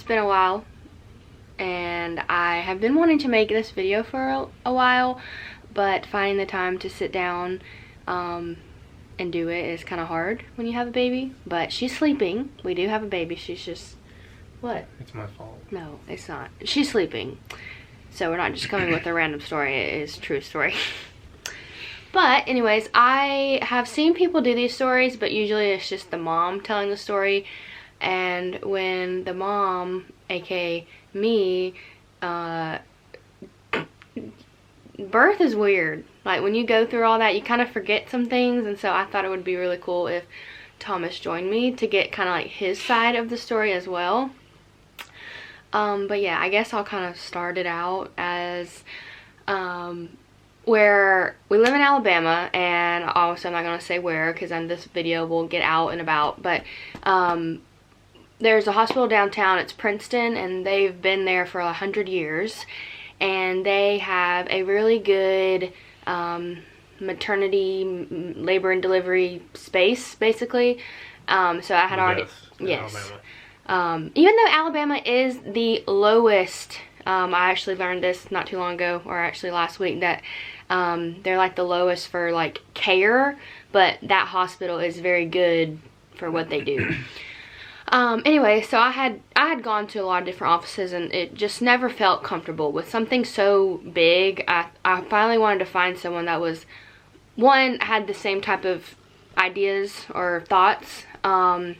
It's been a while, and I have been wanting to make this video for a while, but finding the time to sit down and do it is kind of hard when you have a baby. But she's sleeping. We do have a baby. She's just... What? It's my fault. No, it's not. She's sleeping. So we're not just coming with a random story. It is a true story. But anyways, I have seen people do these stories, but usually it's just the mom telling the story. And when the mom, aka me, birth is weird. Like when you go through all that, you kind of forget some things. And so I thought it would be really cool if Thomas joined me to get kind of like his side of the story as well. But yeah, I guess I'll kind of start it out as where we live in Alabama, and also I'm not going to say where because then this video will get out and about, but there's a hospital downtown. It's Princeton, and they've been there for 100 years, and they have a really good maternity, labor and delivery space, basically. So I had already... Yes. Even though Alabama is the lowest, I actually learned this not too long ago, or actually last week, that they're like the lowest for like care, but that hospital is very good for what they do. Anyway, so I had gone to a lot of different offices, and it just never felt comfortable with something so big. I finally wanted to find someone that was, one, had the same type of ideas or thoughts, and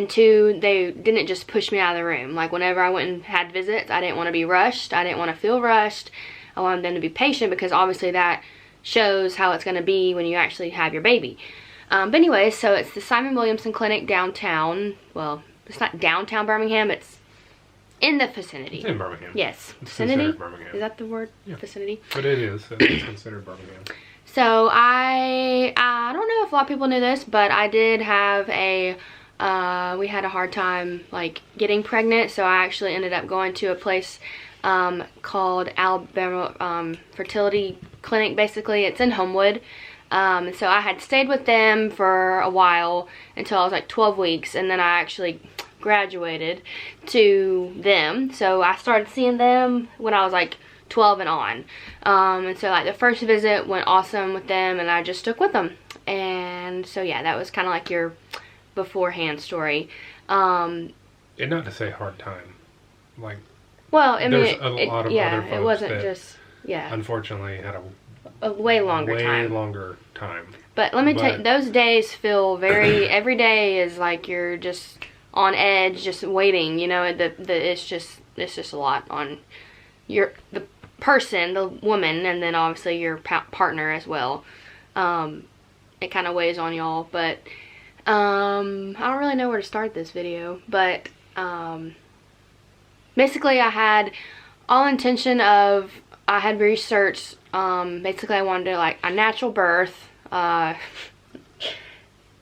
two, they didn't just push me out of the room. Like whenever I went and had visits, I didn't want to be rushed. I didn't want to feel rushed. I wanted them to be patient, because obviously that shows how it's going to be when you actually have your baby. But anyway, so it's the Simon Williamson Clinic downtown. Well, it's not downtown Birmingham. It's in the vicinity. It's in Birmingham. Yes. It's vicinity? Birmingham. Is that the word? Yeah. Vicinity? But it is. It's considered Birmingham. So I don't know if a lot of people knew this, but I did have a... we had a hard time like getting pregnant, so I actually ended up going to a place called Alabama Fertility Clinic. Basically, it's in Homewood. So I had stayed with them for a while until I was like 12 weeks, and then I actually graduated to them. So I started seeing them when I was like 12 and on. And so like the first visit went awesome with them, and I just stuck with them. And so yeah, that was kind of like your beforehand story. And not to say hard time, like, well, I mean, there's a lot of other folks it wasn't that just, unfortunately had a way longer time. But let me tell you, those days feel very, every day is like you're just on edge, just waiting, you know. It's just a lot on the person, the woman, and then obviously your partner as well. It kind of weighs on y'all, but I don't really know where to start this video, but basically I had all intention of, I had researched, basically I wanted to like a natural birth.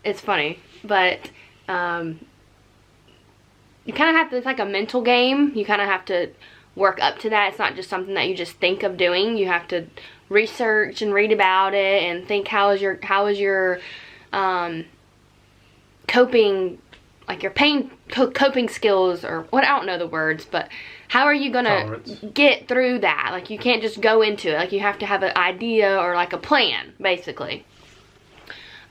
It's funny, but you kind of have to, it's like a mental game. You kind of have to work up to that. It's not just something that you just think of doing. You have to research and read about it and think how is your coping, like your pain coping skills, or what, I don't know the words, but how are you gonna get through that? Like you can't just go into it. Like you have to have an idea or like a plan, basically.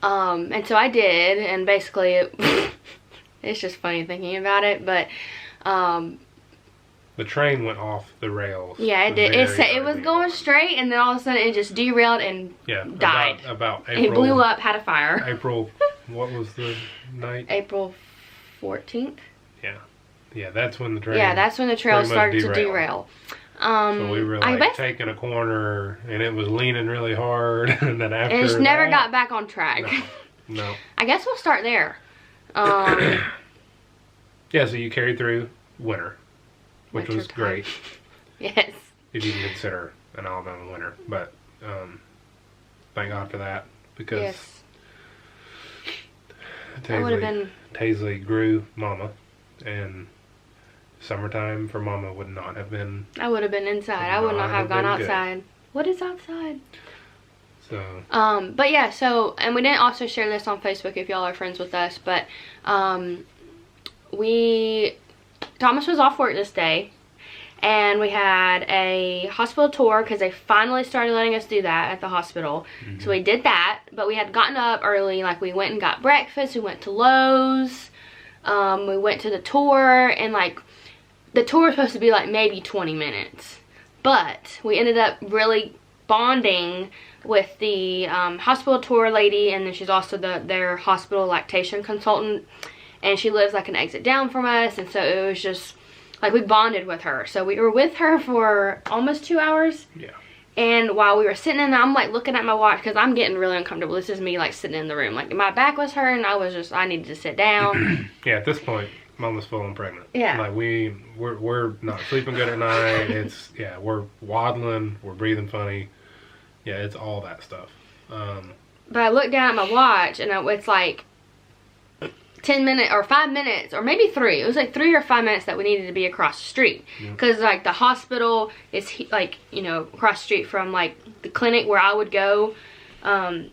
And so I did, and basically it's just funny thinking about it, but the train went off the rails. Yeah, it did. It was going straight, and then all of a sudden it just derailed and died. About April. It blew up, had a fire. April, what was the night? April 14th. Yeah, that's when the train. Yeah, that's when the trail started to derail. So we were like taking a corner, and it was leaning really hard, and then after and it just never got back on track. No. I guess we'll start there. Yeah, so you carried through winter, which was great. Yes. If you can consider an Alabama winter, but thank God for that, because Taisley grew Mama, and summertime for Mama would not have been... I would have been inside. I would not have gone outside. Good. What is outside? So... but yeah, so... And we didn't also share this on Facebook if y'all are friends with us, but... we Thomas was off work this day. And we had a hospital tour because they finally started letting us do that at the hospital. So we did that, but we had gotten up early. Like, we went and got breakfast. We went to Lowe's. We went to the tour, and like, the tour was supposed to be like maybe 20 minutes. But we ended up really bonding with the hospital tour lady, and then she's also their hospital lactation consultant. And she lives like an exit down from us, and so it was just... like, we bonded with her. So we were with her for almost 2 hours. Yeah. And while we were sitting in there, I'm like looking at my watch because I'm getting really uncomfortable. This is me like sitting in the room. Like, my back was hurting. I needed to sit down. Yeah, at this point, Mom was full and pregnant. Yeah. Like, we're not sleeping good at night. We're waddling. We're breathing funny. Yeah, it's all that stuff. But I looked down at my watch, and it's like 10 minutes or 5 minutes or maybe 3. It was like 3 or 5 minutes that we needed to be across the street, because like the hospital is like, you know, across the street from like the clinic where I would go. But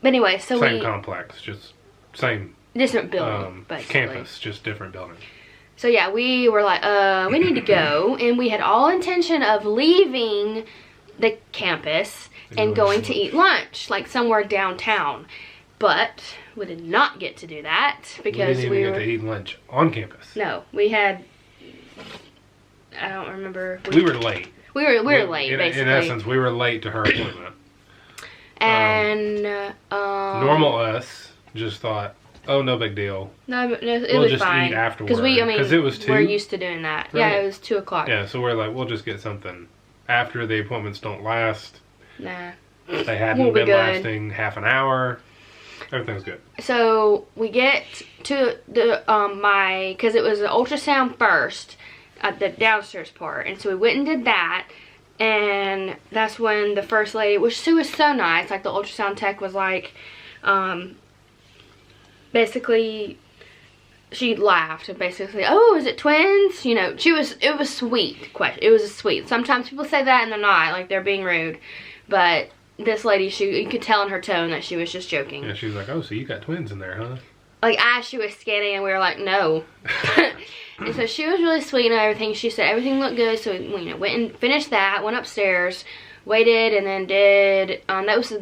anyway, so same complex, just same different building, basically. Campus, just different building. So yeah, we were like, we need to go, and we had all intention of leaving the campus and going to eat lunch like somewhere downtown. But we did not get to do that because we didn't even get to eat lunch on campus. No, we had... I don't remember. We were late. We were late, basically. In essence, we were late to her appointment. And normal us just thought, oh, no big deal. No, it we'll was just fine. eat afterward. Because it was 2. We're used to doing that. Right? Yeah, it was 2 o'clock. Yeah, so we're like, we'll just get something after the appointments don't last. Nah. They hadn't been lasting half an hour. Everything's good. So we get to the because it was an ultrasound first at the downstairs part, and so we went and did that, and that's when the first lady, which she was so nice, like the ultrasound tech was like, basically she laughed and basically, oh, is it twins? You know, it was sweet question. It was a sweet. Sometimes people say that and they're not, like they're being rude, but this lady, you could tell in her tone that she was just joking. Yeah, she was like, oh, so you got twins in there, huh? Like, as she was scanning, and we were like, no. And so she was really sweet and everything. She said everything looked good, so we went and finished that, went upstairs, waited, and then did,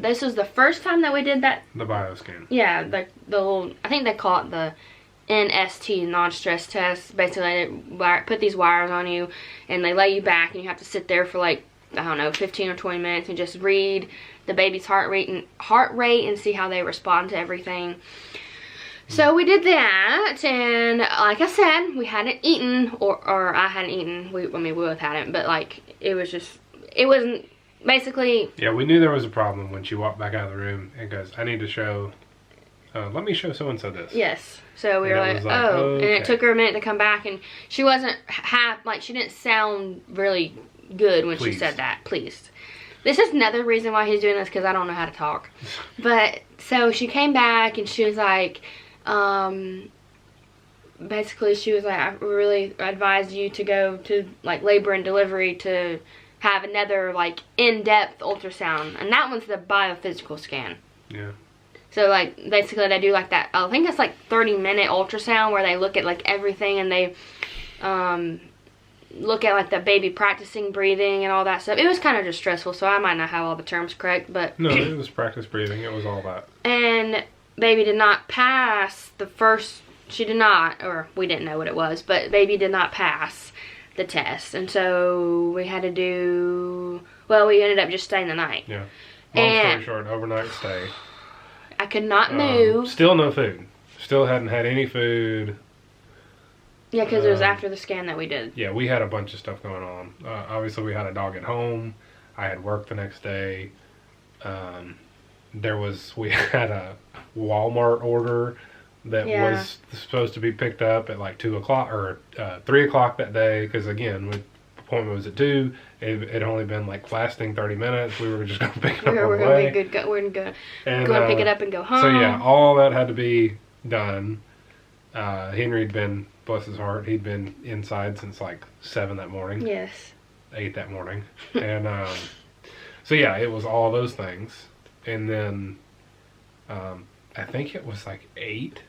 this was the first time that we did that. The bioscan. Yeah, the little, I think they call it the NST, non-stress test. Basically, they put these wires on you, and they lay you back, and you have to sit there for like, I don't know, 15 or 20 minutes and just read the baby's heart rate and see how they respond to everything. So we did that, and like I said, we hadn't eaten, or I hadn't eaten. We both hadn't, but like it wasn't basically. Yeah, we knew there was a problem when she walked back out of the room and goes, "I need to show. Let me show so and so this." Yes. So we were like, oh, okay. And it took her a minute to come back, and she wasn't she didn't sound really good when she said that. Pleased. This is another reason why he's doing this, because I don't know how to talk. But so she came back and she was like, basically she was like, I really advise you to go to like labor and delivery to have another like in-depth ultrasound, and that one's the biophysical scan. Yeah. So like basically they do like that, I think it's like 30-minute ultrasound where they look at like everything, and they look at like the baby practicing breathing and all that stuff. It was kind of just stressful, so I might not have all the terms correct, but no, it was practice breathing. It was all that. And baby did not pass the first. She did not, or we didn't know what it was, but baby did not pass the test, and so we had to do. Well, we ended up just staying the night. Yeah. Long story short, overnight stay. I could not move. Still no food. Still hadn't had any food. Yeah, because it was after the scan that we did. Yeah, we had a bunch of stuff going on. Obviously, we had a dog at home. I had work the next day. We had a Walmart order that was supposed to be picked up at like 2 o'clock or 3 o'clock that day. Because again, the appointment was at 2. It had only been like lasting 30 minutes. We were just going to pick it up. We're going to be good. We're going to pick it up and go home. So yeah, all that had to be done. Henry had been, bless his heart, he'd been inside since like 7 that morning. Yes. 8 that morning. And so yeah, it was all those things. And then I think it was like 8,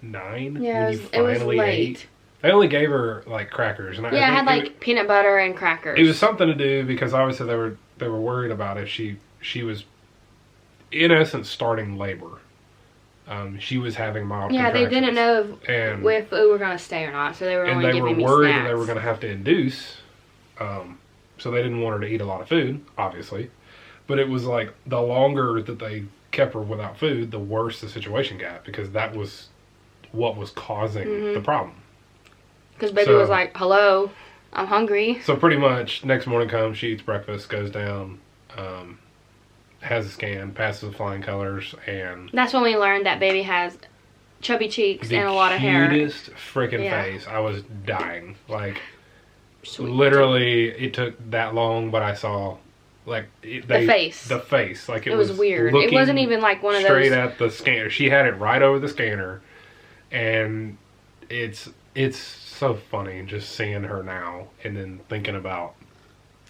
9 when you finally ate. They only gave her like crackers, and I had like peanut butter and crackers. It was something to do because obviously they were worried about if she was, in essence, starting labor. She was having mild contractions. They didn't know if we were going to stay or not, so they were only giving me snacks. And they were worried that they were going to have to induce, so they didn't want her to eat a lot of food, obviously. But it was like the longer that they kept her without food, the worse the situation got, because that was what was causing the problem. Because baby was like, hello, I'm hungry. So pretty much, next morning comes, she eats breakfast, goes down, has a scan, passes the flying colors, and... That's when we learned that baby has chubby cheeks and a lot of hair. The cutest freaking face. I was dying. Like, literally, it took that long, but I saw, like... the face. The face. Like, it was weird. It wasn't even like one of those... Straight at the scanner. She had it right over the scanner, and it's so funny just seeing her now, and then thinking about...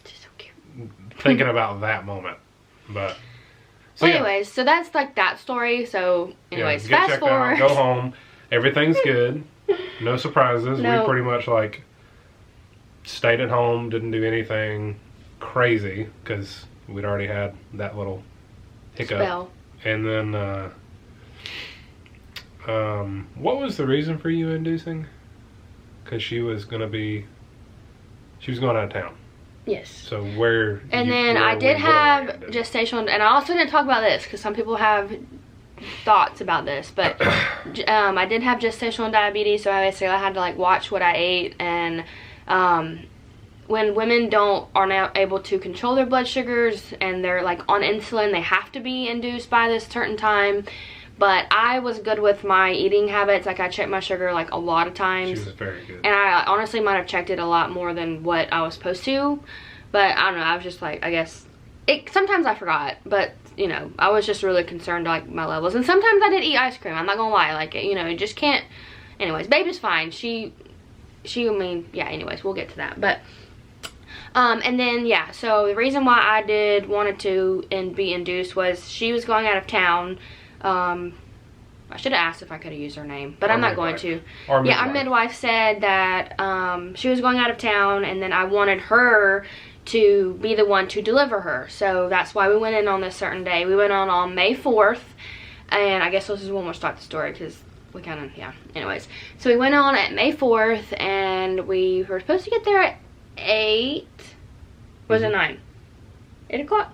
She's so cute. Thinking about that moment. But so anyways, so that's like that story. So anyways, fast forward. Out, go home. Everything's good. No surprises. No. We pretty much like stayed at home, didn't do anything crazy because we'd already had that little hiccup. Spell. And then what was the reason for you inducing? Because she was going out of town. Yes. So where... And then I did have gestational... And I also didn't talk about this because some people have thoughts about this. But I did have gestational diabetes. So I had to like watch what I ate. And when women are now able to control their blood sugars and they're like on insulin, they have to be induced by this certain time. But I was good with my eating habits. Like, I checked my sugar, like, a lot of times. She was very good. And I honestly might have checked it a lot more than what I was supposed to. But, I don't know, I was just like, I guess... Sometimes I forgot. But, you know, I was just really concerned, like, my levels. And sometimes I did eat ice cream. I'm not gonna lie. Like, you know, you just can't... Anyways, baby's fine. I mean, yeah, anyways, we'll get to that. But... and then, yeah, so the reason why I wanted to be induced was she was going out of town... I should have asked if I could have used her name, but I'm not going to. Our midwife said that she was going out of town, and then I wanted her to be the one to deliver her. So that's why we went in on this certain day. We went on May 4th, and I guess this is when we'll start the story because we kind of, yeah. Anyways, so we went on at May 4th, and we were supposed to get there at 8. Was it 9? 8 o'clock?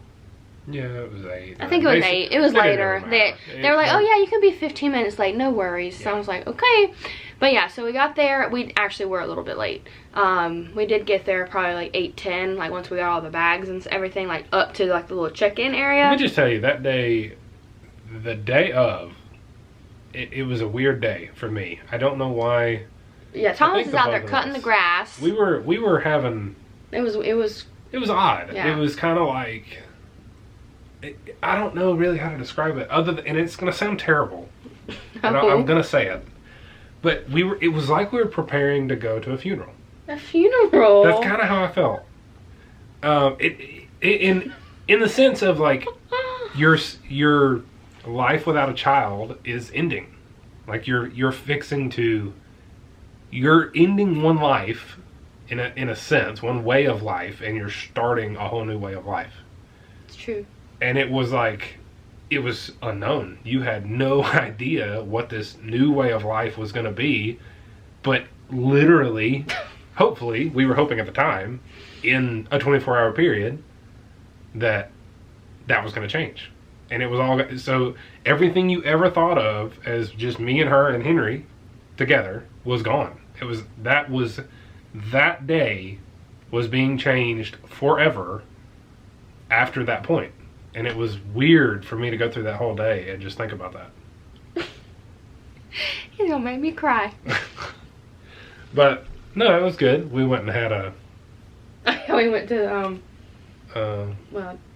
Yeah, it was 8. I think it was 8. It was later. They were like, oh yeah, you can be 15 minutes late, no worries. Yeah. So I was like, okay. But yeah, so we got there. We actually were a little bit late. We did get there probably like 8:10, like once we got all the bags and everything, like up to like the little check-in area. Let me just tell you, that day, the day of, it was a weird day for me. I don't know why. Yeah, Thomas is out there cutting the grass. We were having... It was odd. Yeah. It was kind of like... I don't know really how to describe it and it's going to sound terrible. And I'm going to say it. But it was like we were preparing to go to a funeral. A funeral? That's kind of how I felt. In the sense of like your life without a child is ending. Like you're ending one life in a sense, one way of life, and you're starting a whole new way of life. It's true. And it was like, it was unknown. You had no idea what this new way of life was going to be. But literally, hopefully, we were hoping at the time, in a 24-hour period, that was going to change. And it was all, so everything you ever thought of as just me and her and Henry together was gone. That day was being changed forever after that point. And it was weird for me to go through that whole day and just think about that. He's gonna make me cry. But no, it was good. We went and had we went to a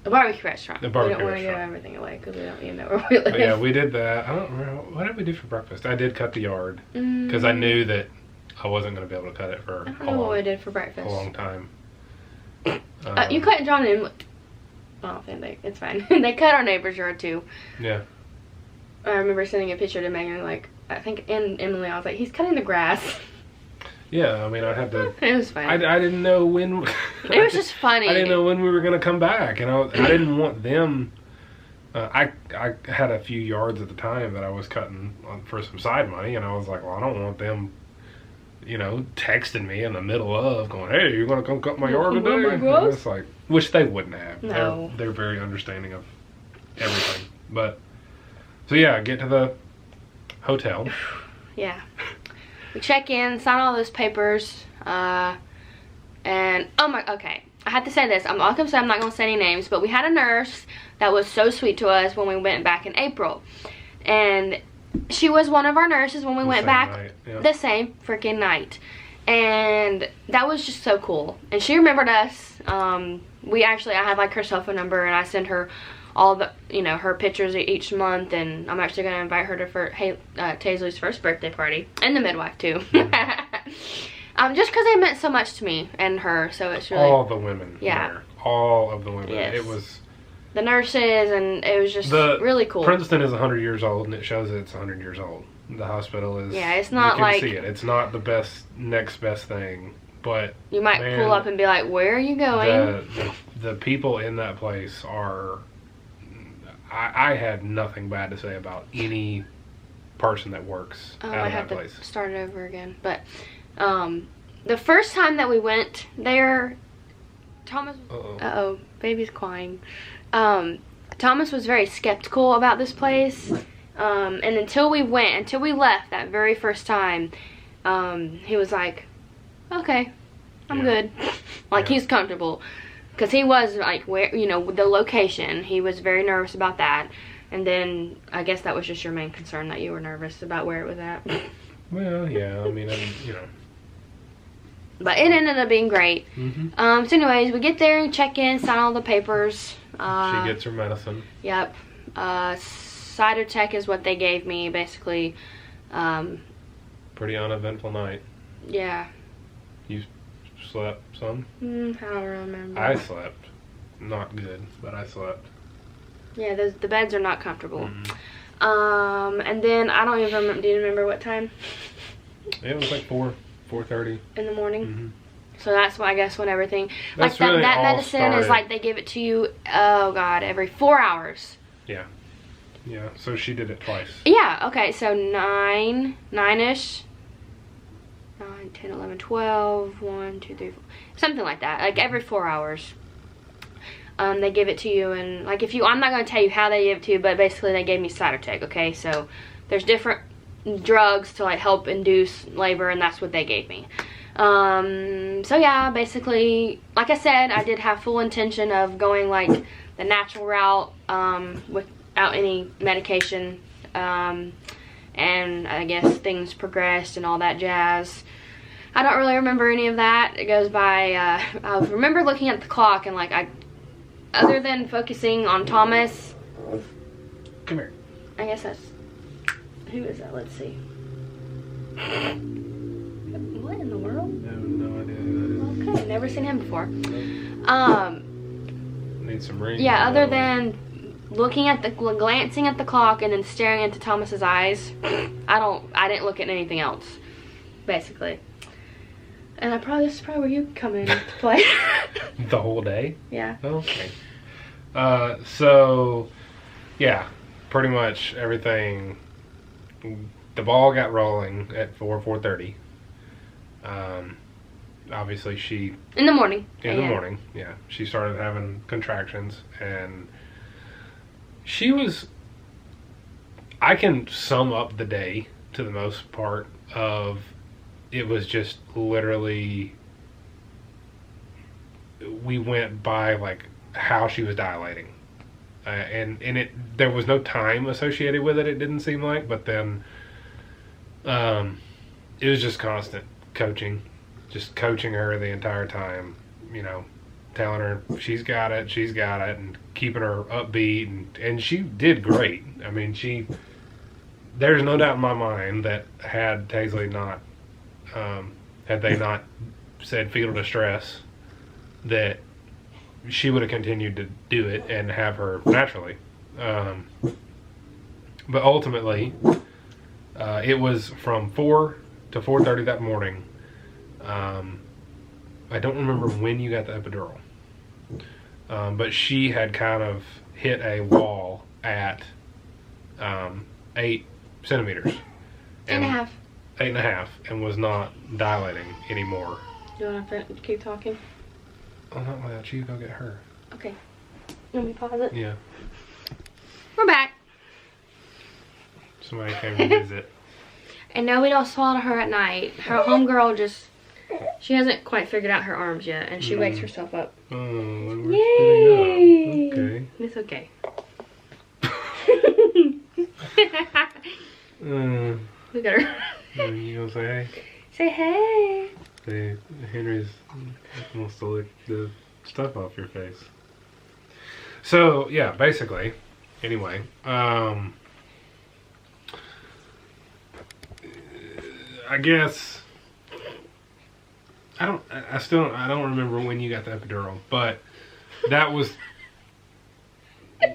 barbecue restaurant. The barbecue we don't want to give everything away because we don't even know where we live. Yeah, we did that. I don't remember, what did we do for breakfast? I did cut the yard because I knew that I wasn't going to be able to cut it for I don't know what we did for breakfast. A long time. You cut John in. Oh, it's fine. They cut our neighbor's yard too. Yeah. I remember sending a picture to Megan, like, I think, and Emily, I was like, he's cutting the grass. Yeah, I mean, I had to. It was fine. I didn't know when. It was just funny. I didn't know when we were gonna come back, and I didn't want them. I had a few yards at the time that I was cutting for some side money, and I was like, well, I don't want them, texting me in the middle of going, hey, you're gonna come cut my yard today? And it's like, which they wouldn't have. No. They're very understanding of everything. But so yeah, get to the hotel. Yeah. We check in, sign all those papers, and okay. I have to say this. I'm not going to say any names, but we had a nurse that was so sweet to us when we went back in April. And she was one of our nurses when we went back the same freaking night. And that was just so cool. And she remembered us. I had like her cell phone number, and I sent her all the, her pictures each month. And I'm actually going to invite her to Taisley's first birthday party. And the midwife too. Just because they meant so much to me and her, so it's really... All the women. Yeah. There. All of the women. Yes. It was... The nurses, and it was just really cool. Princeton is 100 years old, and it shows that it's 100 years old. The hospital is... Yeah, it's not like... You can see it. It's not the next best thing, but... You might pull up and be like, where are you going? The people in that place are... I had nothing bad to say about any person that works out of that place. I have to start it over again, but... the first time that we went there, Thomas... Uh-oh, baby's crying. Thomas was very skeptical about this place. And until we left that very first time, he was like, okay, I'm good. He's comfortable. Because he was like, the location, he was very nervous about that. And then, I guess that was just your main concern, that you were nervous about where it was at. Well, yeah, I mean, But it ended up being great. Mm-hmm. So anyways, we get there and check in, sign all the papers. She gets her medicine. Yep. Cytotec is what they gave me, basically. Pretty uneventful night. Yeah. You slept some? I don't remember. I slept. Not good, but I slept. Yeah, the beds are not comfortable. Mm-hmm. And then, I don't even remember, do you remember what time? It was like 4:30 in the morning. Mm-hmm. So that's why, I guess, when everything that's really that medicine is like they give it to you, oh god, every 4 hours. Yeah. So she did it twice. Yeah. Okay. So 9-ish, 9, 10, 11, 12, 1, 2, 3, 4, something like that. Like every 4 hours. They give it to you, and like I'm not gonna tell you how they give it to you, but basically they gave me Cytotec. Okay. So there's different drugs to like help induce labor, and that's what they gave me. So yeah, basically, like I said, I did have full intention of going like the natural route, without any medication, and I guess things progressed and all that jazz. I don't really remember any of that. It goes by, I remember looking at the clock and like other than focusing on Thomas. Come here. I guess that's, who is that? Let's see. What in the world? I have no idea who that is. Okay, never seen him before. Need some rings. Yeah, other than glancing at the clock and then staring into Thomas's eyes, I didn't look at anything else, basically. And this is probably where you come into play. The whole day? Yeah. Okay. So, yeah, pretty much everything. The ball got rolling at 4:30. Obviously she... In the morning. In the morning, yeah. She started having contractions, and she was... I can sum up the day to the most part of... It was just literally... We went by, like, how she was dilating. And there was no time associated with it, it didn't seem like, but then... it was just constant coaching, just coaching her the entire time, telling her she's got it, and keeping her upbeat, and she did great. I mean, there's no doubt in my mind that had Taisley not, had they not said fetal distress, that she would have continued to do it and have her naturally. But ultimately, it was from 4 to 4:30 that morning I don't remember when you got the epidural. But she had kind of hit a wall at 8 centimeters. 8.5. 8.5, and was not dilating anymore. Do you want to keep talking? Oh, not without you. Go get her. Okay. Let me pause it. Yeah. We're back. Somebody came to visit. And no, we don't swallow her at night. Her homegirl she hasn't quite figured out her arms yet, and she wakes herself up. Oh, we're Yay! up. Okay. It's okay. Look at her. You gonna say hey? Say hey. Say Henry's wants to lick the stuff off your face. So yeah, basically. Anyway, I guess I don't remember when you got the epidural, but that was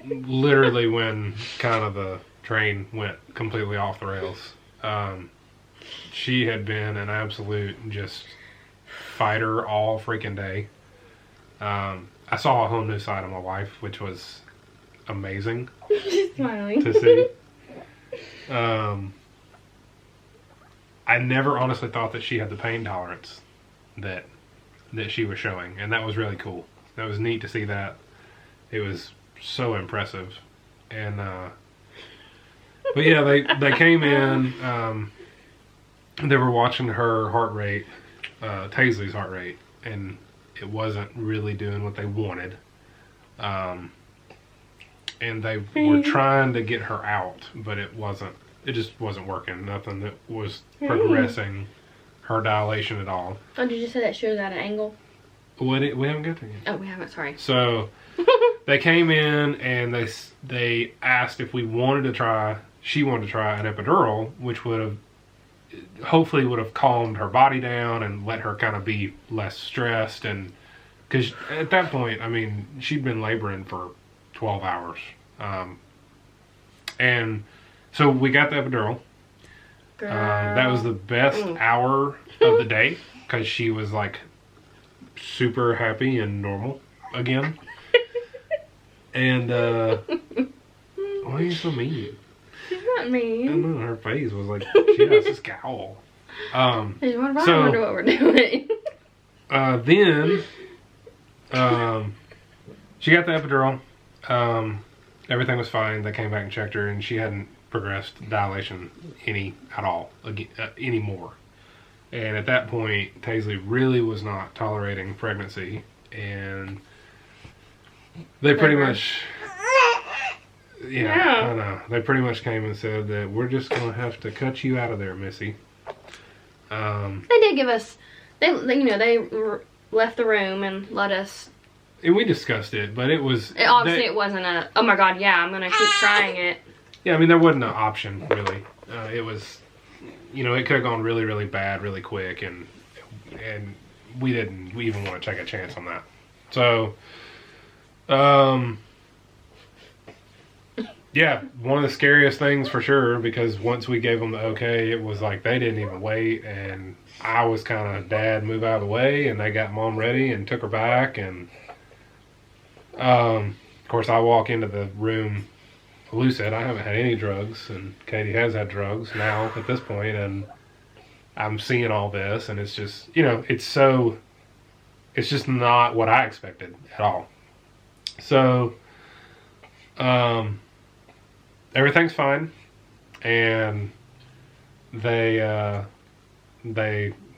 literally when kind of the train went completely off the rails. She had been an absolute just fighter all freaking day. I saw a whole new side of my wife, which was amazing. She's smiling. To see. I never honestly thought that she had the pain tolerance that she was showing, and that was really cool. That was neat to see that. It was so impressive. And but yeah, they came in. They were watching her heart rate, Taisley's heart rate, and it wasn't really doing what they wanted. And they were trying to get her out, but it just wasn't working. Nothing that was progressing her dilation at all. Oh, did you say that she was at an angle? We haven't got there yet. Oh, we haven't, sorry. So they came in and they asked if she wanted to try an epidural, which would have hopefully calmed her body down and let her kind of be less stressed. And because at that point, I mean, she'd been laboring for 12 hours. And so we got the epidural. That was the best hour of the day because she was like super happy and normal again. And why are you so mean? She's not mean. I don't know, her face was like she has this scowl. I wonder what we're doing. Then she got the epidural. Everything was fine. They came back and checked her, and she hadn't progressed dilation anymore. And at that point, Taisley really was not tolerating pregnancy, and they pretty much, I know, they pretty much came and said that we're just gonna have to cut you out of there, Missy. They did give us, they left the room and let us. And we discussed it, but it wasn't a, oh my god, yeah, I'm gonna keep trying it. Yeah, I mean, there wasn't an option, really. It was, it could have gone really, really bad really quick, and we didn't even want to take a chance on that. So, yeah, one of the scariest things for sure, because once we gave them the okay, it was like they didn't even wait, and I was kind of, Dad, move out of the way, and they got Mom ready and took her back, and of course I walk into the room. Lou said I haven't had any drugs, and Katie has had drugs now at this point, and I'm seeing all this, and it's just, it's just not what I expected at all. So, everything's fine, and they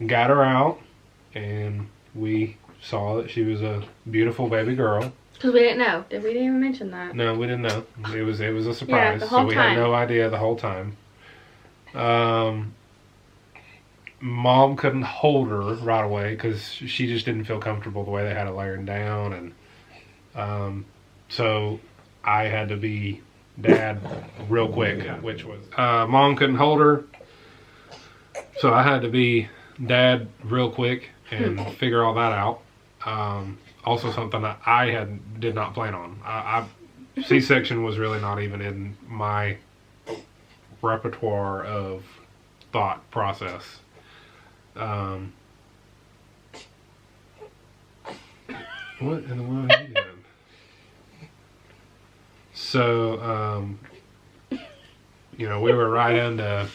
got her out, and we saw that she was a beautiful baby girl. Because we didn't know. We didn't even mention that. No, we didn't know. It was a surprise. Yeah, the whole so we time. had no idea the whole time. Mom couldn't hold her right away because she just didn't feel comfortable the way they had her laying down, and so I had to be Dad real quick, which was Mom couldn't hold her, so I had to be Dad real quick and figure all that out. Also something that I did not plan on. C-section was really not even in my repertoire of thought process. What in the world are you doing? So, we were right into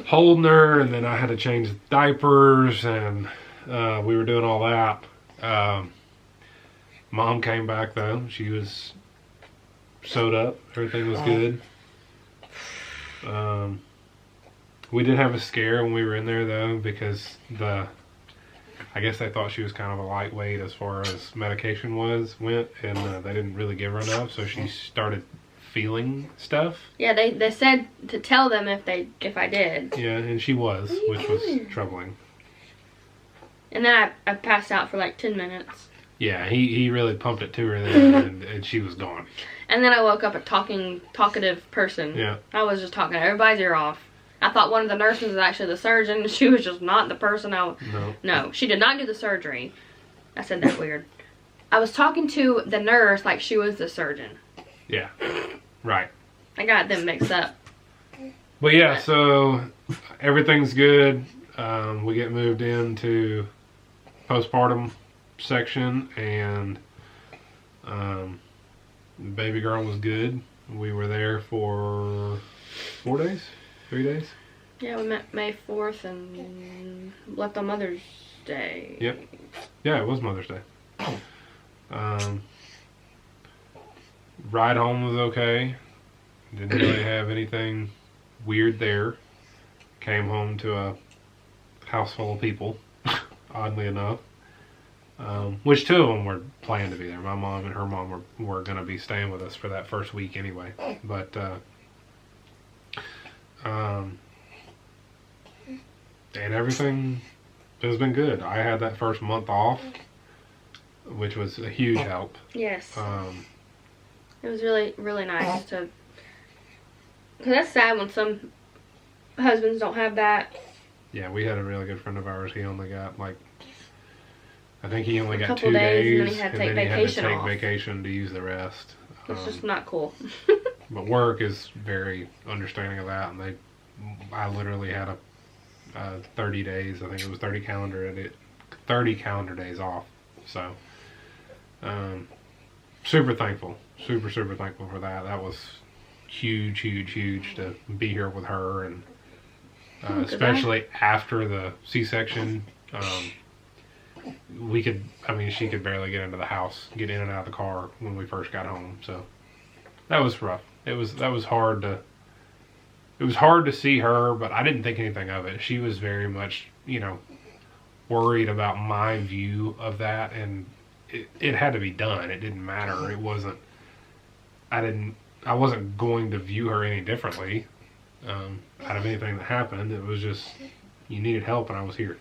holding her, and then I had to change diapers, and we were doing all that. Mom came back, though. She was sewed up. Everything was good. We did have a scare when we were in there, though, because I guess they thought she was kind of a lightweight as far as medication went, and they didn't really give her enough, so she started feeling stuff. Yeah, they said to tell them if I did. Yeah, and she was, which was troubling. And then I passed out for like 10 minutes. Yeah, he really pumped it to her then, and she was gone. And then I woke up a talkative person. Yeah. I was just talking everybody's ear off. I thought one of the nurses was actually the surgeon. She was just not the person No, she did not do the surgery. I said that weird. I was talking to the nurse like she was the surgeon. Yeah, right. I got them mixed up. But yeah, so everything's good. We get moved into postpartum section, and baby girl was good. We were there for 4 days? 3 days? Yeah, we met May 4th and left on Mother's Day. Yep. Yeah, it was Mother's Day. Ride home was okay. Didn't really have anything weird there. Came home to a house full of people, oddly enough. Which 2 of them were planned to be there. My mom and her mom were going to be staying with us for that first week anyway. But, and everything has been good. I had that first month off, which was a huge help. Yes. It was really, really nice to... Because that's sad when some husbands don't have that. Yeah, we had a really good friend of ours. He only got I think he only got 2 days, and then days, he had to and take then he had to take off. vacation to use the rest. It's just not cool. But work is very understanding of that, and I literally had a 30 days. I think it was 30 calendar days off. So, super thankful, super thankful for that. That was huge to be here with her, and especially after the C-section. She could barely get into the house, get in and out of the car when we first got home. So that was rough. It was hard to see her, but I didn't think anything of it. She was very much, worried about my view of that, and it had to be done. It didn't matter. It wasn't. I wasn't going to view her any differently out of anything that happened. It was just you needed help, and I was here.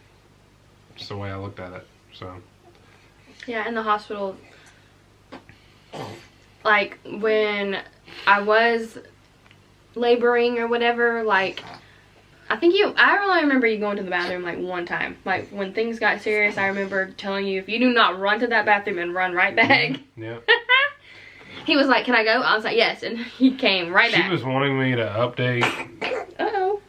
That's the way I looked at it. So. Yeah, in the hospital, like when I was laboring or whatever, like I only remember you going to the bathroom like one time. Like when things got serious, I remember telling you, if you do not run to that bathroom and run right back. Yeah. He was like, "Can I go?" I was like, "Yes," and he came right back. She was wanting me to update. Uh-oh.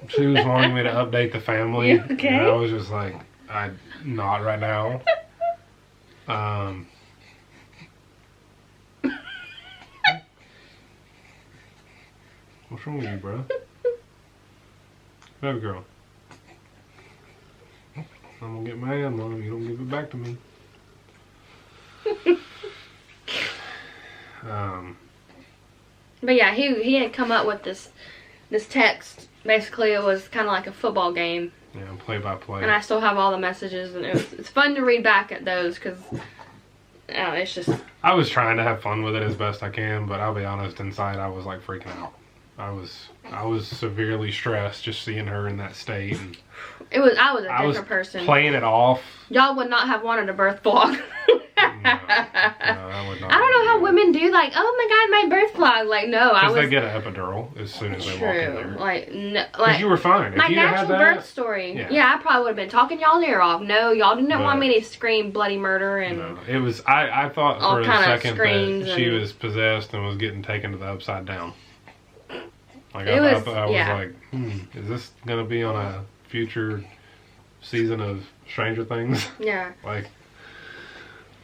She was wanting me to update the family. You okay? And I was just like, not right now. What's wrong with you, bro? Baby girl. I'm gonna get mad, Mom. You don't give it back to me. But yeah, he had come up with this text. Basically, it was kind of like a football game. Yeah, play by play. And I still have all the messages, and it's fun to read back at those because it's just. I was trying to have fun with it as best I can, but I'll be honest, inside I was like freaking out. I was severely stressed just seeing her in that state. And I was a different person. Playing it off. Y'all would not have wanted a birth vlog. No, I would not. I don't know how women do, like, oh my god, my birth vlog. Like, no, I was. Because they get an epidural as soon as they walk in there. Like, no. Because you were fine. My natural birth story. Yeah, I probably would have been talking y'all's ear off. No, y'all didn't want me to scream bloody murder and. No, it was. I thought for a second that she was possessed and was getting taken to the upside down. Like I was like, is this gonna be on a future season of Stranger Things. Yeah.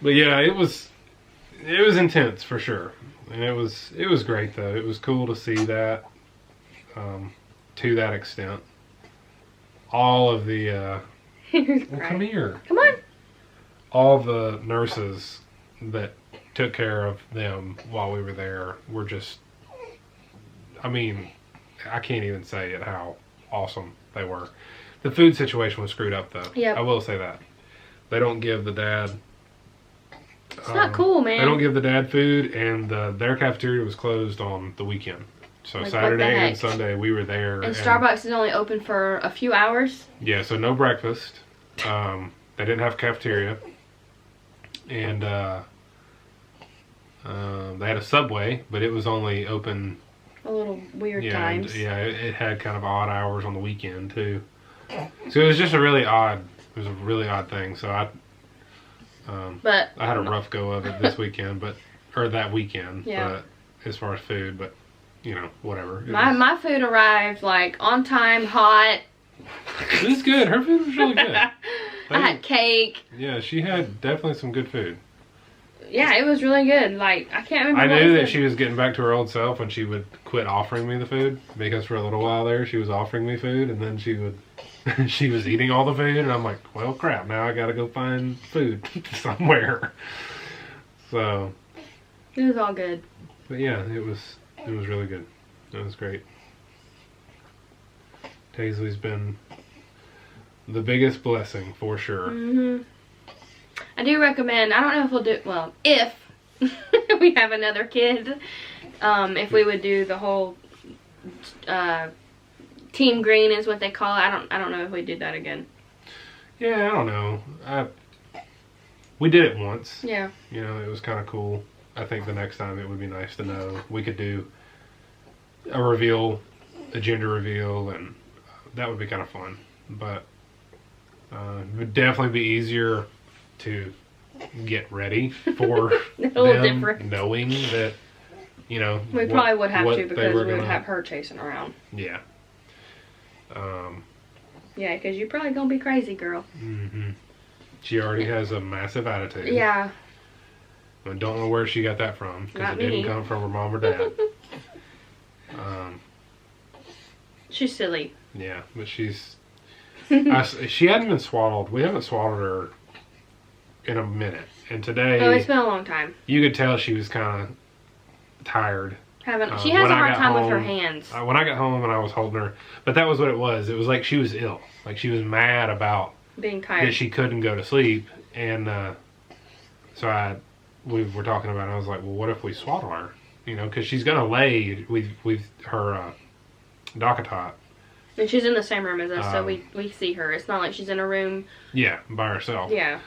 But yeah, it was intense for sure, and it was great though. It was cool to see that to that extent. All of the come here. Come on. All the nurses that took care of them while we were there were just, I mean, I can't even say it how awesome they were. The food situation was screwed up though. Yeah. I will say that. They don't give the dad. It's not cool, man. They don't give the dad food, and their cafeteria was closed on the weekend. So like, Saturday and Sunday we were there. And Starbucks is only open for a few hours. Yeah, so no breakfast. They didn't have cafeteria. And they had a Subway, but it was only open a little weird times. Yeah, it had kind of odd hours on the weekend too. So it was just a really odd thing. So I had a rough go of it this weekend, or that weekend. Yeah. But as far as food, but you know, whatever. My food arrived like on time, hot. It was good. Her food was really good. I had cake. Yeah, she had definitely some good food. Yeah, it was really good. Like, I can't remember. I knew that she was getting back to her old self when she would quit offering me the food, because for a little while there she was offering me food, and then she was eating all the food, and I'm like, well, crap, now I gotta go find food somewhere. So it was all good. But yeah, it was really good. It was great. Taisley's been the biggest blessing for sure. I do recommend, I don't know if we'll do, well, if we have another kid, if we would do the whole Team Green is what they call it. I don't know if we did that again. Yeah, I don't know. We did it once. Yeah. You know, it was kind of cool. I think the next time it would be nice to know. We could do a reveal, a gender reveal, and that would be kind of fun. But it would definitely be easier to get ready for them, knowing that, you know, we probably would have to, because we would have her chasing around. Yeah. Yeah, because you're probably gonna be crazy, girl. She already has a massive attitude. Yeah. I don't know where she got that from, because it didn't come from her mom or dad. She's silly. Yeah, but she's she hadn't been swaddled. We haven't swaddled her in a minute, and today, it's been a long time. You could tell she was kind of tired. She has a hard time with her hands. When I got home and I was holding her, but that was what it was. It was like she was ill. Like she was mad about being tired, that she couldn't go to sleep, and so we were talking about it. I was like, well, what if we swaddle her? You know, because she's gonna lay with her DockATot. And she's in the same room as us, so we see her. It's not like she's in a room. Yeah, by herself. Yeah.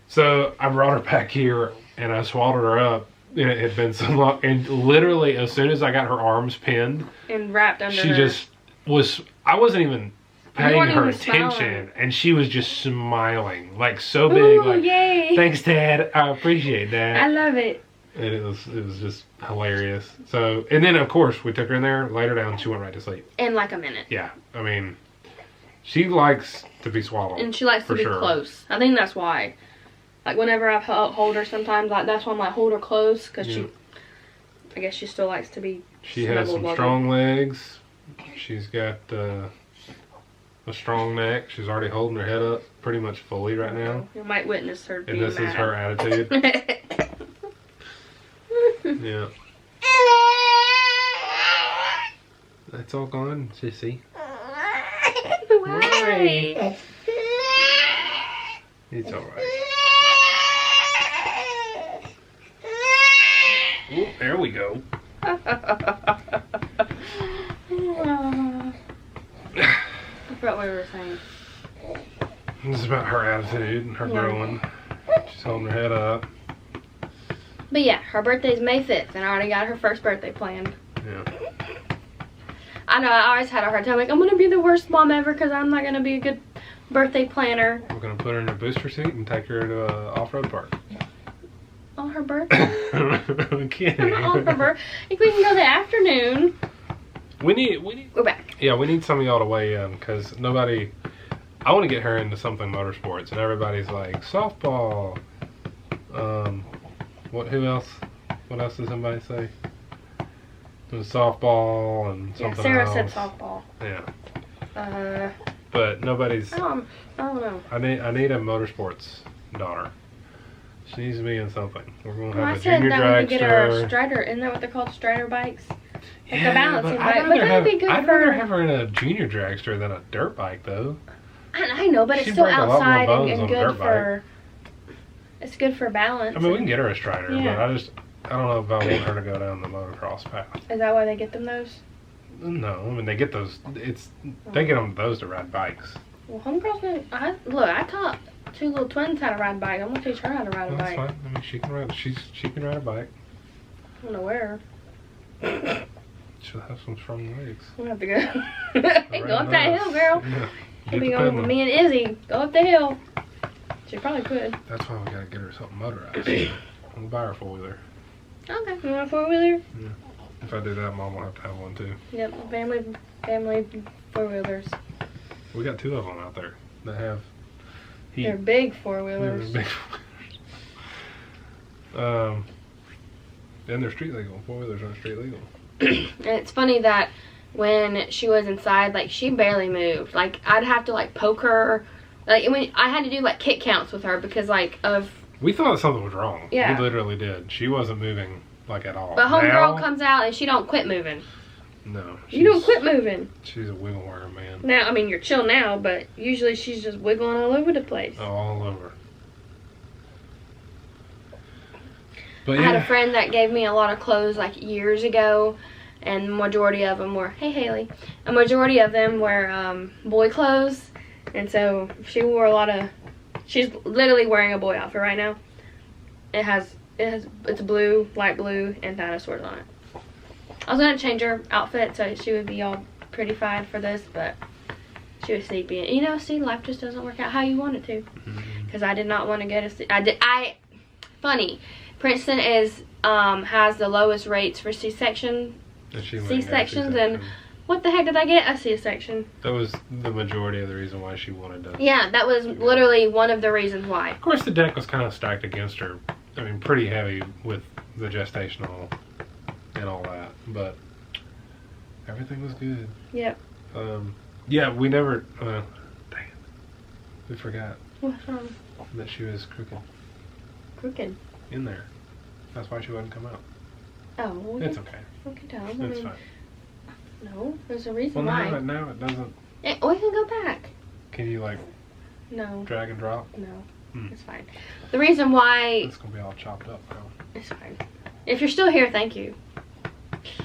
So I brought her back here, and I swaddled her up, and it had been so long. And literally, as soon as I got her arms pinned and wrapped under her, she just was. I wasn't even paying her attention, smiling. And she was just smiling, like so big. Ooh, like, yay. Thanks, Dad. I appreciate that. I love it. And it was just hilarious. So, and then of course we took her in there, laid her down, she went right to sleep. In like a minute. Yeah, I mean, she likes to be swaddled. And she likes to be close. I think that's why. Like whenever I hold her, sometimes like that's why I'm like hold her close, because I guess she still likes to be. She has some strong legs. She's got a strong neck. She's already holding her head up pretty much fully right now. You might witness her. And this is her attitude. Yeah. That's all gone, sissy. Why? It's alright. Oh, there we go. I forgot what we were saying. This is about her attitude and her growing. She's holding her head up. But yeah, her birthday's May 5th, and I already got her first birthday planned. Yeah. I know, I always had a hard time. Like, I'm going to be the worst mom ever because I'm not going to be a good birthday planner. We're going to put her in a booster seat and take her to an off-road park. On her birthday? I'm kidding. On her birthday. We can go the afternoon. We need... We're back. Yeah, we need some of y'all to weigh in, because nobody... I want to get her into something motorsports, and everybody's like softball. Who else? What else does somebody say? It was softball and something Sarah else. said softball. Yeah. But nobody's. I don't know. I need a motorsports daughter. She needs to be in something. We're gonna have I a said junior that we could get her a dragster. Strider. Isn't that what they're called? Strider bikes? Like Yeah, a balancing bike. I'd But that'd be good I'd rather for. have her in a junior dragster than a dirt bike, though. I know, but it's She'd still break a lot more outside bones and on a good dirt for. It's good for balance. I mean, we can get her a Strider, Yeah. but I don't know if I want her to go down the motocross path. Is that why they get them those? No, I mean they get those. They get them those to ride bikes. Well, homegirls, I taught 2 little twins how to ride a bike. I'm gonna teach her how to ride a That's bike. fine. I mean, she can ride. She can ride a bike. I don't know where. She'll have some strong legs. I'm gonna have to go. Hey, go up that hill, girl. Yeah. She'll be going with me and Izzy. Go up the hill. She probably could. That's why we gotta get her something motorized. We'll buy her a 4-wheeler. Okay, you want a 4-wheeler? Yeah. If I do that, Mom will have to have one too. Yep, family 4-wheelers. We got 2 of them out there that have heat. They're big Yeah, 4-wheelers. they're big. And they're street legal. 4-wheelers are street legal. And it's funny that when she was inside, like, she barely moved. Like, I'd have to, like, poke her. Like, when I had to do, like, kick counts with her because, like, of... We thought something was wrong. Yeah. We literally did. She wasn't moving, like, at all. But homegirl Now, comes out and she don't quit moving. No. You don't quit moving. She's a wiggle worm, man. Now, I mean, you're chill now, but usually she's just wiggling all over the place. All over. But I had a yeah. friend that gave me a lot of clothes, like, years ago, and the majority of them were, hey, Haley, a majority of them were boy clothes, and so she wore a lot of, she's literally wearing a boy outfit right now. It's blue, light blue, and dinosaurs on it. I was going to change her outfit so she would be all prettified for this, but she was sleepy. And, you know, see, life just doesn't work out how you want it to. Because I did not want to get funny. Princeton has the lowest rates for C-sections, and what the heck did I get? A C-section. That was the majority of the reason why she wanted to. Yeah, that was literally one of the reasons why. Of course, the deck was kind of stacked against her. I mean, pretty heavy with the gestational and all that, but everything was good. Yep. Yeah, we never. Dang it, we forgot What's wrong? that she was crooked Crooked. in there. That's why she wouldn't come out. Oh, well, It's okay. we can tell. It's fine. No, there's a reason Well, why. now it doesn't. We can go back. Can you like No, drag and drop? no, it's fine. The reason why It's gonna be all chopped up, girl. it's fine. If you're still here, thank you.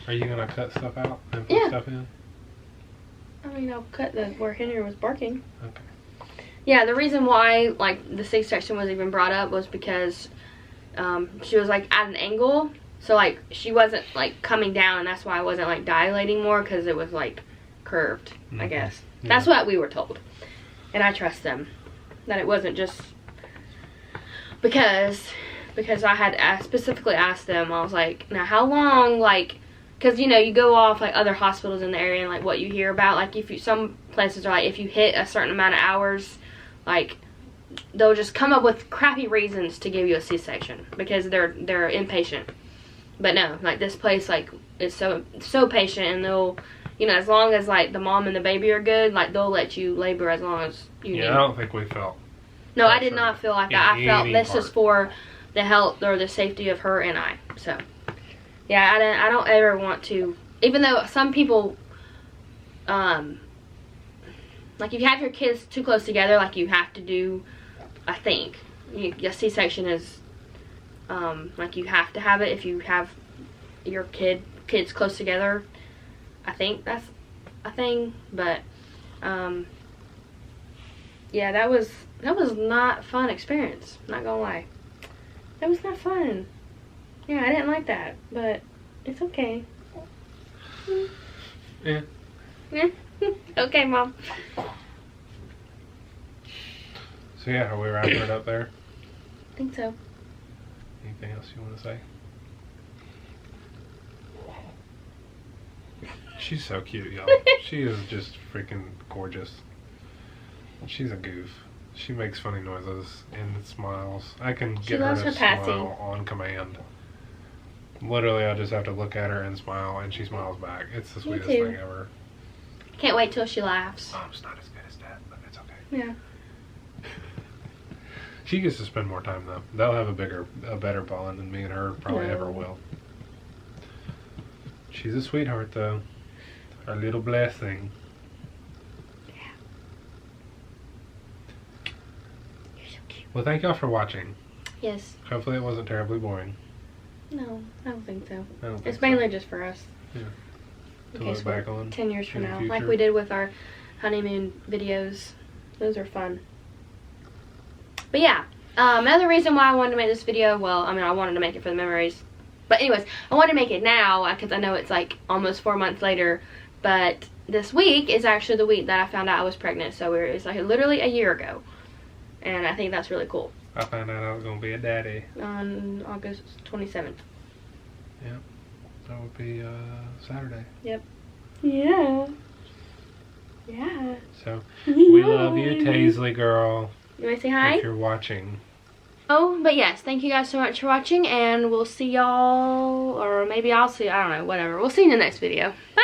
Are you gonna cut stuff out and put Yeah. stuff in? I mean, I'll cut where Henry was barking. Okay. Yeah, the reason why, like, the C-section was even brought up was because she was, like, at an angle. So, like, she wasn't, like, coming down, and that's why I wasn't, like, dilating more, because it was, like, curved, I guess. Yeah. That's what we were told. And I trust them. That it wasn't just because I had specifically asked them, I was like, now how long, like, because, you know, you go off, like, other hospitals in the area and, like, what you hear about, like, some places are, like, if you hit a certain amount of hours, like, they'll just come up with crappy reasons to give you a C-section because they're impatient. But no, like, this place, like, is so patient, and they'll, you know, as long as, like, the mom and the baby are good, like, they'll let you labor as long as you need. Yeah, I don't think we felt. No, I did not feel like that. I felt this is for the health or the safety of her and I. So, yeah, I don't ever want to, even though some people, like, if you have your kids too close together, like, you have to do, I think, a C-section is, like, you have to have it if you have your kids close together. I think that's a thing, but, yeah, that was not a fun experience, not gonna lie. That was not fun. Yeah, I didn't like that, but it's okay. Yeah. Yeah. Okay, Mom. So yeah, are we wrapping it up there? I think so. Anything else you want to say? She's so cute, y'all. She is just freaking gorgeous. She's a goof. She makes funny noises and smiles. I can She get her loves to her Patsy. smile on command. Literally, I just have to look at her and smile, and she smiles back. It's the sweetest thing ever. Can't wait till she laughs. Mom's not as good as Dad, but it's okay. Yeah. She gets to spend more time though. They'll have a better bond than me and her probably ever will. She's a sweetheart though. Our little blessing. Yeah. You're so cute. Well, thank y'all for watching. Yes. Hopefully it wasn't terribly boring. No, I don't think so. I don't think It's mainly just for us. Yeah. In To case look we're back on 10 years from in the now. Like future. we did with our honeymoon videos. Those are fun. But yeah, another reason why I wanted to make this video, well, I mean, I wanted to make it for the memories. But anyways, I wanted to make it now because I know it's like almost 4 months later. But this week is actually the week that I found out I was pregnant. So it's like literally a year ago. And I think that's really cool. I found out I was going to be a daddy. On August 27th. Yep. That would be Saturday. Yep. Yeah. Yeah. So, we love you, Taisley girl. You want to say hi? If you're watching. Oh, but yes, thank you guys so much for watching, and we'll see y'all, or maybe I'll see, I don't know, whatever. We'll see you in the next video. Bye!